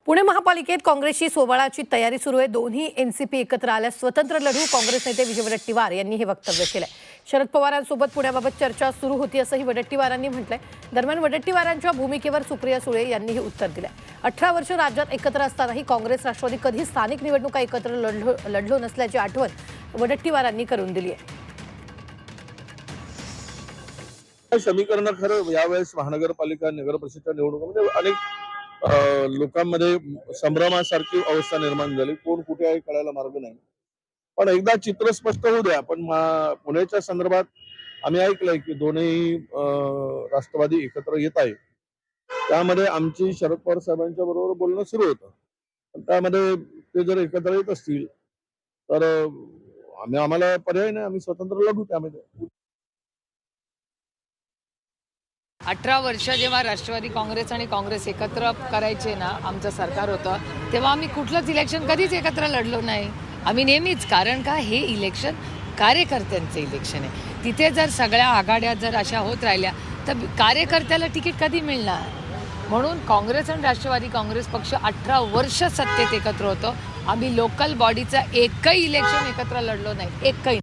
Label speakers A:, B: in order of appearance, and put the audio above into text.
A: पुणे महापालिकेत काँग्रेसची सोबळाची तयारी सुरू आहे। दोन्ही एनसीपी एकत्र आल्यास स्वतंत्र लढू काँग्रेस नेते विजय वडेट्टीवार यांनी हे वक्तव्य केलंय। शरद पवारांसोबत पुण्याबाबत चर्चा सुरू होती असंही वडेट्टीवारांनी म्हटलंय। दरम्यान वडेट्टीवारांच्या भूमिकेवर सुप्रिया सुळे यांनीही उत्तर दिलंय। 18 वर्ष राज्यात एकत्र असतानाही काँग्रेस राष्ट्रवादी कधी स्थानिक निवडणुका एकत्र लढलो नसल्याची आठवण वडेट्टीवारांनी करून दिली आहे।
B: समीकरण खरं यावेळेस महानगरपालिका नगरपरिषदेच्या निवडणुकीमध्ये अनेक लोकांमध्ये संभ्रमासारखी अवस्था निर्माण झाली। कोण कुठे आहे कळायला मार्ग नाही। पण एकदा चित्र स्पष्ट होऊ द्या। पण पुण्याच्या संदर्भात आम्ही ऐकलंय की दोन्ही राष्ट्रवादी एकत्र येत आहे। त्यामध्ये आमची शरद पवार साहेबांच्या बरोबर बोलणं सुरू होतं। पण त्यामध्ये ते जर एकत्र येत असतील तर आम्हाला पर्याय नाही, आम्ही स्वतंत्र लढू त्यामध्ये।
C: 18 वर्ष जेव्हा राष्ट्रवादी काँग्रेस आणि काँग्रेस एकत्र करायचे ना, आमचं सरकार होतं, तेव्हा आम्ही कुठलंच इलेक्शन कधीच एकत्र लढलो नाही। आम्ही नेहमीच, कारण का हे इलेक्शन कार्यकर्त्यांचं इलेक्शन आहे। तिथे जर सगळ्या आघाड्या जर अशा होत राहिल्या तर कार्यकर्त्याला तिकीट कधी मिळणार? म्हणून काँग्रेस आणि राष्ट्रवादी काँग्रेस पक्ष 18 वर्ष सत्तेत एकत्र होतो। आम्ही लोकल बॉडीचं एकही इलेक्शन एकत्र लढलो नाही, एकही।